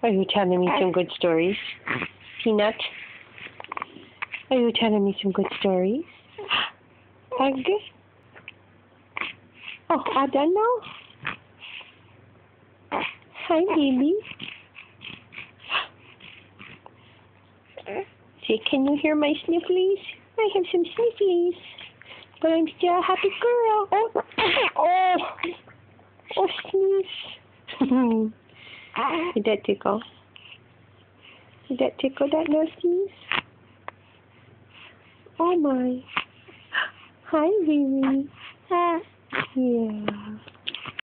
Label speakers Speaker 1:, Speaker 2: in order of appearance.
Speaker 1: Are you telling me some good stories? Peanut? Are you telling me some good stories? Hug? Oh, I don't know. Hi, baby. Say, can you hear my snifflies? I have some snifflies. But I'm still a happy girl. Oh, sneeze. Did that tickle? Did that tickle that no sneeze? Oh my. Hi, baby. Yeah.